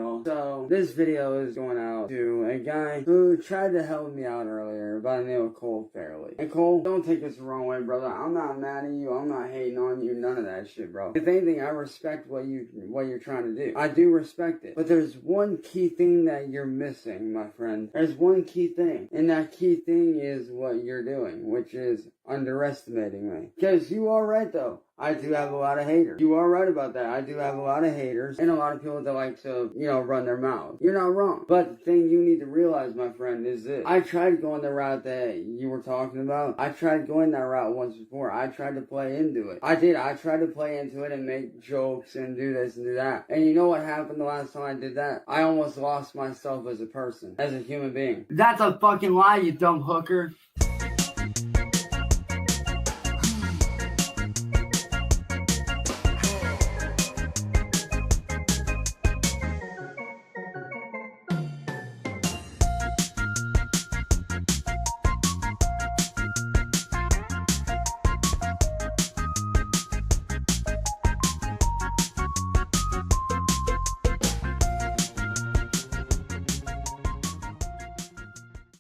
channel. So this video is going out to a guy who tried to help me out earlier by the name of Cole Fairley. And Cole, don't take this the wrong way, brother. I'm not mad at you. I'm not hating on you. None of that shit, bro. If anything, I respect what you're trying to do. I do respect it. But there's one key thing that you're missing, my friend. There's one key thing. And that key thing is what you're doing, which is underestimating me. Because you are right, though. I do have a lot of haters. You are right about that. I do have a lot of haters and a lot of people that like to, run their mouth. You're not wrong. But the thing you need to realize, my friend, is this. I tried going the route that you were talking about. I tried going that route once before. I tried to play into it. I did. I tried to play into it and make jokes and do this and do that. And you know what happened the last time I did that? I almost lost myself as a person, as a human being. That's a fucking lie, you dumb hooker.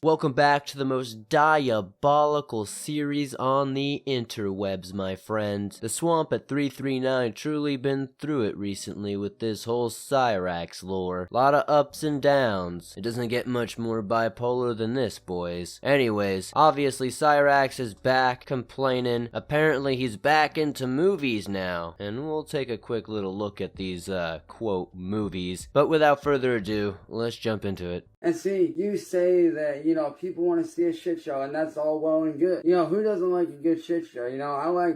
Welcome back to the most diabolical series on the interwebs, my friends. The Swamp at 339 truly been through it recently with this whole Cyraxx lore. Lot of ups and downs. It doesn't get much more bipolar than this, boys. Anyways, obviously Cyraxx is back complaining. Apparently he's back into movies now. And we'll take a quick little look at these, quote, movies. But without further ado, let's jump into it. And see, you say that, people want to see a shit show, and that's all well and good. Who doesn't like a good shit show?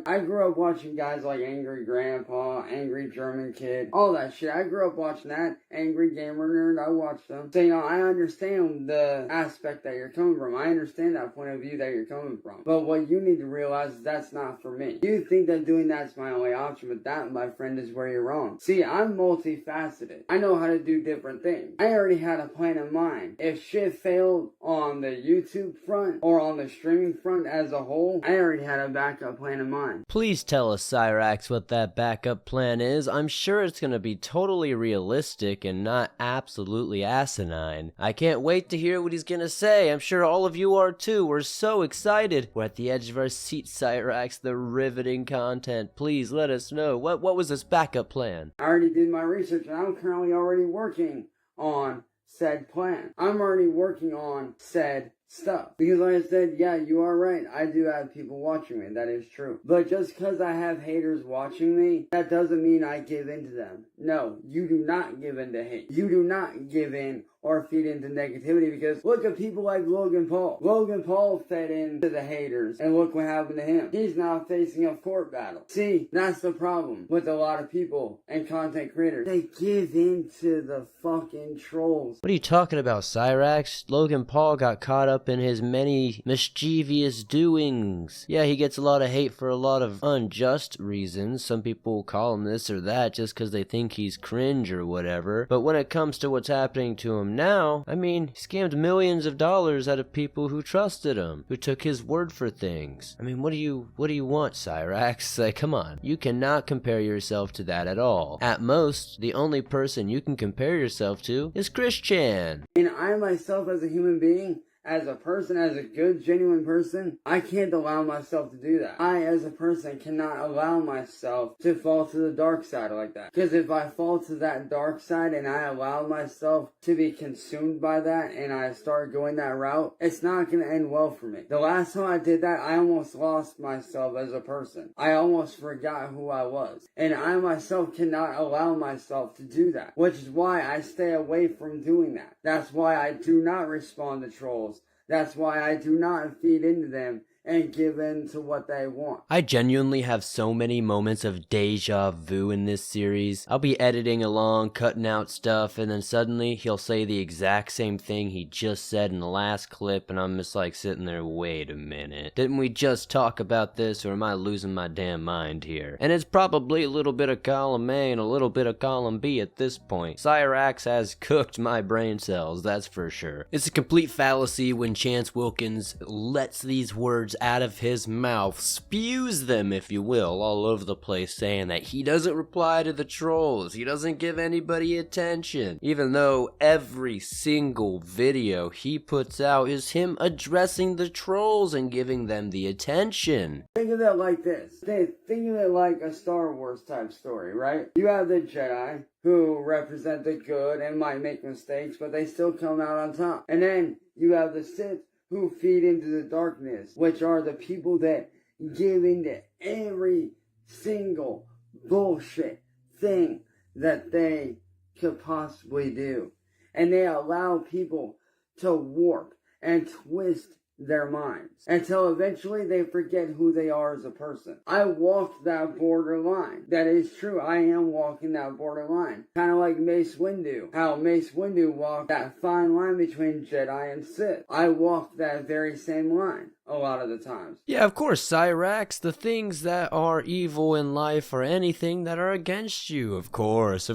I grew up watching guys like Angry Grandpa, Angry German Kid, all that shit. I grew up watching that. Angry Gamer Nerd, I watched them. So, I understand the aspect that you're coming from. I understand that point of view that you're coming from. But what you need to realize is that's not for me. You think that doing that's my only option, but that, my friend, is where you're wrong. See, I'm multifaceted. I know how to do different things. I already had a plan in mind. If shit failed on the YouTube front or on the streaming front as a whole, I already had a backup plan in mind. Please tell us, Cyraxx, what that backup plan is. I'm sure it's gonna be totally realistic and not absolutely asinine. I can't wait to hear what he's gonna say. I'm sure all of you are too. We're so excited. We're at the edge of our seat, Cyraxx. The riveting content. Please let us know. What was this backup plan? I already did my research and I'm currently already working on said plan. I'm already working on said stuff. Because like I said, yeah, you are right. I do have people watching me. That is true. But just because I have haters watching me, that doesn't mean I give in to them. No, you do not give in to hate. You do not give in or feed into negativity, because look at people like Logan Paul. Logan Paul fed into the haters, and look what happened to him. He's now facing a court battle. See, that's the problem with a lot of people and content creators. They give in to the fucking trolls. What are you talking about, Cyraxx? Logan Paul got caught up in his many mischievous doings. Yeah, he gets a lot of hate for a lot of unjust reasons. Some people call him this or that just because they think he's cringe or whatever. But when it comes to what's happening to him now, he scammed millions of dollars out of people who trusted him, who took his word for things. What do you want, Cyraxx? Like, come on. You cannot compare yourself to that at all. At most, the only person you can compare yourself to is Christian. And I myself, as a human being, as a person, as a good, genuine person, I can't allow myself to do that. I, as a person, cannot allow myself to fall to the dark side like that. Because if I fall to that dark side and I allow myself to be consumed by that and I start going that route, it's not going to end well for me. The last time I did that, I almost lost myself as a person. I almost forgot who I was. And I myself cannot allow myself to do that. Which is why I stay away from doing that. That's why I do not respond to trolls. That's why I do not feed into them and give in to what they want. I genuinely have so many moments of deja vu in this series. I'll be editing along, cutting out stuff, and then suddenly he'll say the exact same thing he just said in the last clip, and I'm just like sitting there, wait a minute. Didn't we just talk about this, or am I losing my damn mind here? And it's probably a little bit of column A and a little bit of column B at this point. Cyraxx has cooked my brain cells, that's for sure. It's a complete fallacy when Chance Wilkins lets these words out of his mouth, spews them, if you will, all over the place, saying that he doesn't reply to the trolls, he doesn't give anybody attention, even though every single video he puts out is him addressing the trolls and giving them the attention. Think of it like this. Think of it like a Star Wars type story, right? You have the Jedi, who represent the good and might make mistakes, but they still come out on top. And then you have the Sith, who feed into the darkness, which are the people that give into every single bullshit thing that they could possibly do. And they allow people to warp and twist their minds until eventually they forget who they are as a person. I walked that borderline. That is true. I am walking that borderline. Kind of like Mace Windu. How Mace Windu walked that fine line between Jedi and Sith. I walked that very same line a lot of the times. Yeah, of course, Cyraxx, the things that are evil in life are anything that are against you. Of course.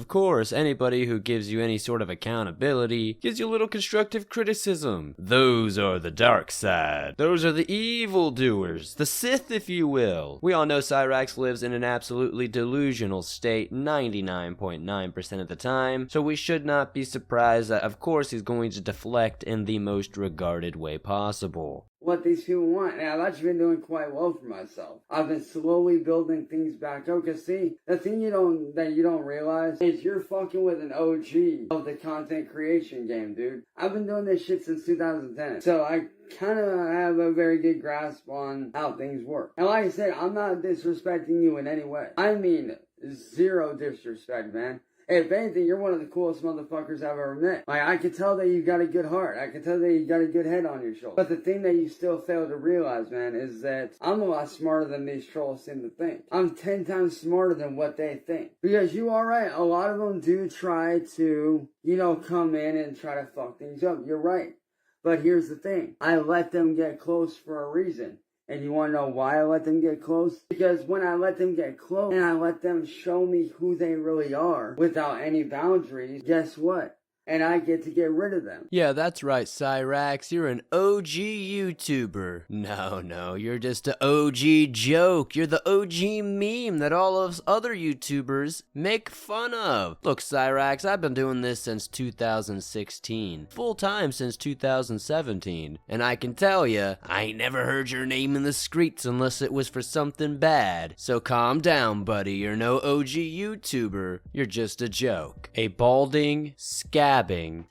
Anybody who gives you any sort of accountability gives you a little constructive criticism. Those are the dark side. Those are the evil doers. The Sith, if you will. We all know Cyraxx lives in an absolutely delusional state 99.9% of the time, so we should not be surprised that, of course, he's going to deflect in the most regarded way possible. What these people want, and I've actually been doing quite well for myself. I've been slowly building things back up, because see, the thing you don't realize is you're fucking with an OG of the content creation game, dude. I've been doing this shit since 2010, so I kind of have a very good grasp on how things work. And like I said, I'm not disrespecting you in any way. I mean, zero disrespect, man. If anything, you're one of the coolest motherfuckers I've ever met. Like, I can tell that you got a good heart. I can tell that you got a good head on your shoulder. But the thing that you still fail to realize, man, is that I'm a lot smarter than these trolls seem to think. I'm 10 times smarter than what they think. Because you are right. A lot of them do try to, come in and try to fuck things up. You're right. But here's the thing. I let them get close for a reason. And you want to know why I let them get close? Because when I let them get close and I let them show me who they really are without any boundaries, guess what? And I get to get rid of them. Yeah, that's right, Cyraxx. You're an OG YouTuber. No, you're just an OG joke. You're the OG meme that all of us other YouTubers make fun of. Look, Cyraxx, I've been doing this since 2016. Full time since 2017. And I can tell ya, I ain't never heard your name in the streets unless it was for something bad. So calm down, buddy. You're no OG YouTuber. You're just a joke. A balding,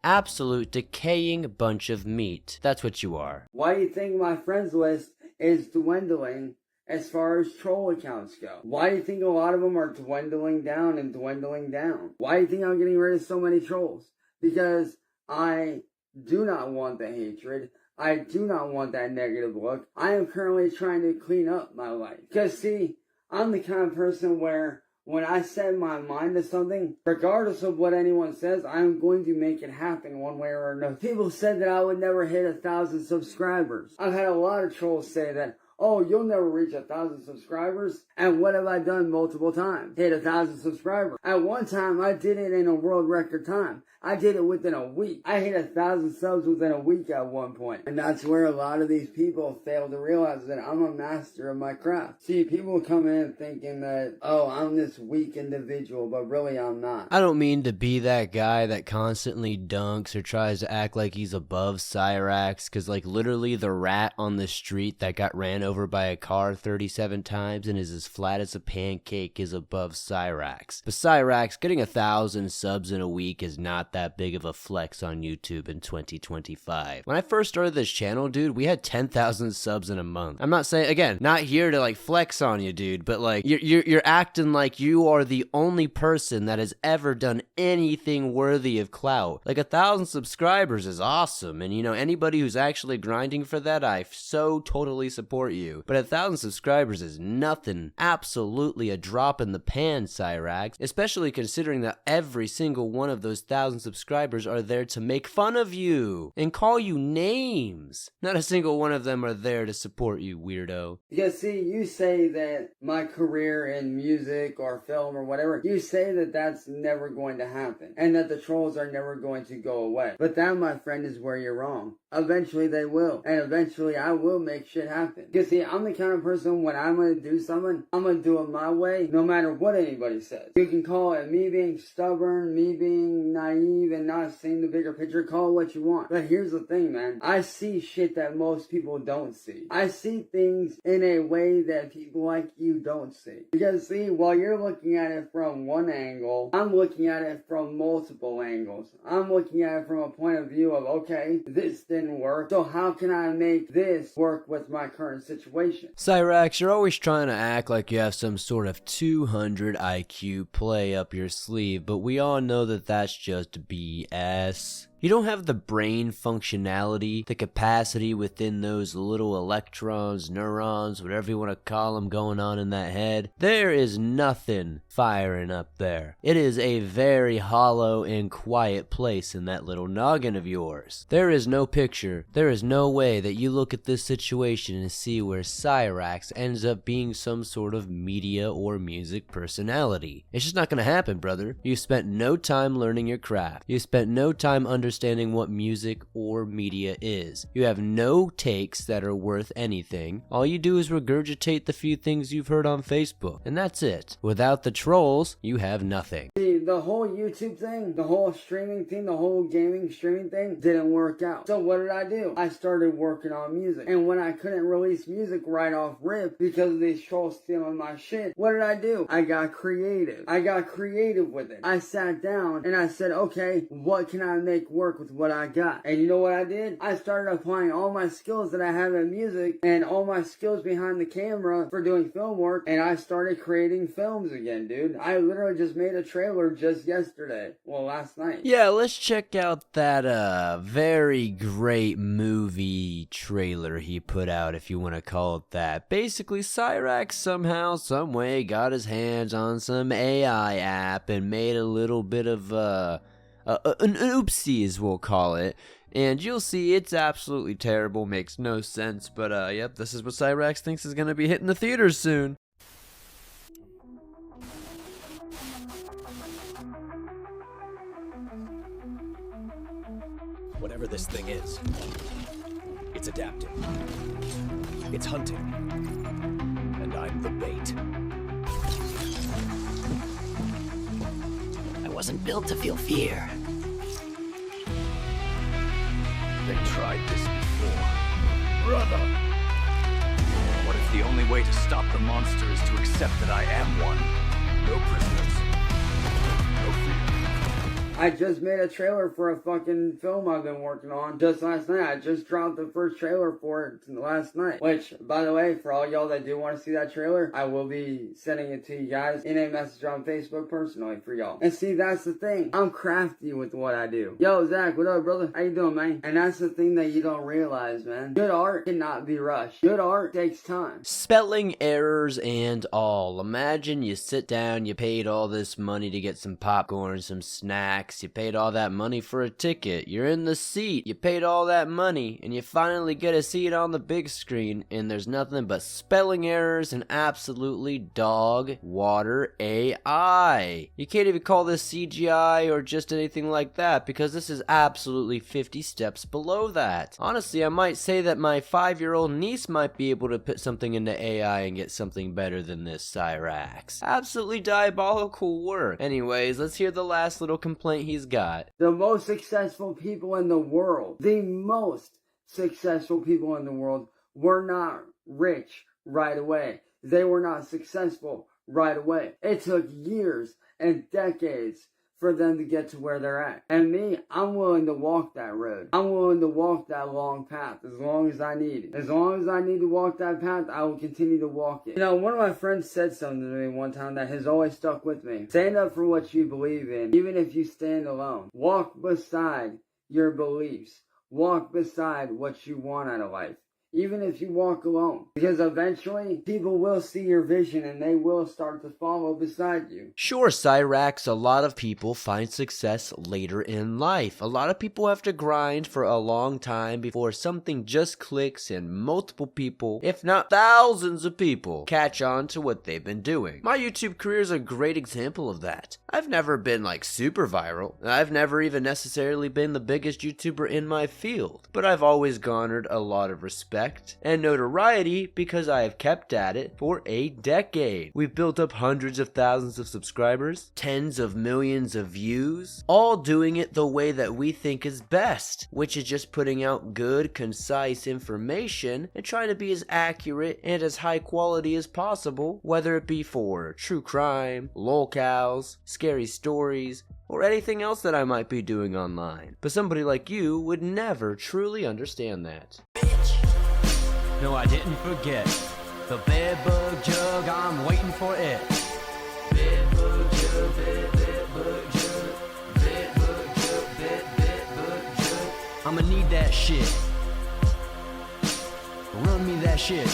absolute decaying bunch of meat. That's what you are. Why do you think my friends list is dwindling as far as troll accounts go? Why do you think a lot of them are dwindling down and dwindling down? Why do you think I'm getting rid of so many trolls? Because I do not want the hatred. I do not want that negative look. I am currently trying to clean up my life. Because see, I'm the kind of person where when I set my mind to something, regardless of what anyone says, I'm going to make it happen one way or another. People said that I would never hit 1,000 subscribers. I've had a lot of trolls say that, oh, you'll never reach 1,000 subscribers. And what have I done multiple times? Hit 1,000 subscribers. At one time, I did it in a world record time. I did it within a week. I hit 1,000 subs within a week at one point. And that's where a lot of these people fail to realize that I'm a master of my craft. See, people come in thinking that, oh, I'm this weak individual, but really I'm not. I don't mean to be that guy that constantly dunks or tries to act like he's above Cyraxx, because like literally the rat on the street that got ran over by a car 37 times and is as flat as a pancake is above Cyraxx. But Cyraxx, getting 1,000 subs in a week is not that big of a flex on YouTube in 2025. When I first started this channel, dude, we had 10,000 subs in a month. I'm not saying, again, not here to like flex on you, dude, but like you're acting like you are the only person that has ever done anything worthy of clout. Like 1,000 subscribers is awesome, and anybody who's actually grinding for that, I so totally support you. But 1,000 subscribers is nothing. Absolutely a drop in the pan, Cyraxx, especially considering that every single one of those 1,000 subscribers are there to make fun of you and call you names. Not a single one of them are there to support you, weirdo. Because see, you say that my career in music or film or whatever, you say that that's never going to happen and that the trolls are never going to go away. But that, my friend, is where you're wrong. Eventually they will, and eventually I will make shit happen. Because see, I'm the kind of person, when I'm going to do something, I'm going to do it my way, no matter what anybody says. You can call it me being stubborn, me being naive, and not seeing the bigger picture. Call it what you want. But here's the thing, man. I see shit that most people don't see. I see things in a way that people like you don't see. Because see, while you're looking at it from one angle, I'm looking at it from multiple angles. I'm looking at it from a point of view of, okay, this didn't work, so how can I make this work with my current situation? Cyraxx, you're always trying to act like you have some sort of 200 IQ play up your sleeve, but we all know that that's just BS. You don't have the brain functionality, the capacity within those little electrons, neurons, whatever you want to call them, going on in that head. There is nothing firing up there. It is a very hollow and quiet place in that little noggin of yours. There is no picture, there is no way that you look at this situation and see where Cyraxx ends up being some sort of media or music personality. It's just not gonna happen, brother. You spent no time learning your craft. You spent no time understanding what music or media is. You have no takes that are worth anything. All you do is regurgitate the few things you've heard on Facebook, and that's it. Without the trolls, you have nothing. See, the whole YouTube thing, the whole streaming thing, the whole gaming streaming thing didn't work out. So what did I do? I started working on music. And when I couldn't release music right off rip because of these trolls stealing my shit, what did I do? I got creative. I got creative with it. I sat down and I said, okay, what can I make work with what I got? And you know what I did? I started applying all my skills that I have in music and all my skills behind the camera for doing film work, and I started creating films again, dude. I literally just made a trailer just yesterday. Well, last night. Yeah, let's check out that very great movie trailer he put out, if you want to call it that. Basically, Cyraxx somehow, some way got his hands on some AI app and made a little bit of an oopsies, we'll call it, and you'll see it's absolutely terrible, makes no sense, but yep, this is what Cyraxx thinks is gonna be hitting the theaters soon. Whatever this thing is, it's adapting, it's hunting, and I'm the bait. I wasn't built to feel fear. They tried this before. Brother! What if the only way to stop the monster is to accept that I am one? No prisoners. No fear. I just made a trailer for a fucking film I've been working on just last night. I just dropped the first trailer for it last night. Which, by the way, for all y'all that do want to see that trailer, I will be sending it to you guys in a message on Facebook personally for y'all. And see, that's the thing. I'm crafty with what I do. Yo, Zach, what up, brother? How you doing, man? And that's the thing that you don't realize, man. Good art cannot be rushed. Good art takes time. Spelling errors and all. Imagine you sit down, you paid all this money to get some popcorn, some snacks, you paid all that money for a ticket, you're in the seat, you paid all that money, and you finally get a seat on the big screen, and there's nothing but spelling errors and absolutely dog water AI. You can't even call this CGI or just anything like that, because this is absolutely 50 steps below that. Honestly, I might say that my 5-year-old niece might be able to put something into AI and get something better than this Cyraxx. Absolutely diabolical work. Anyways, let's hear the last little complaint he's got. The most successful people in the world, the most successful people in the world were not rich right away. They were not successful right away. It took years and decades for them to get to where they're at. And me, I'm willing to walk that road. I'm willing to walk that long path as long as I need it. As long as I need to walk that path, I will continue to walk it. You know, one of my friends said something to me one time that has always stuck with me. Stand up for what you believe in, even if you stand alone. Walk beside your beliefs. Walk beside what you want out of life. Even if you walk alone. Because eventually, people will see your vision and they will start to follow beside you. Sure, Cyraxx, a lot of people find success later in life. A lot of people have to grind for a long time before something just clicks and multiple people, if not thousands of people, catch on to what they've been doing. My YouTube career is a great example of that. I've never been like super viral. I've never even necessarily been the biggest YouTuber in my field. But I've always garnered a lot of respect respect and notoriety because I have kept at it for a decade. We've built up hundreds of thousands of subscribers, tens of millions of views, all doing it the way that we think is best, which is just putting out good, concise information and trying to be as accurate and as high quality as possible, whether it be for true crime, lolcows, scary stories, or anything else that I might be doing online. But somebody like you would never truly understand that. No, I didn't forget. The bedbug jug, I'm waiting for it. Bedbug jug, bedbug jug, bedbug jug, bedbug jug. I'ma need that shit. Run me that shit.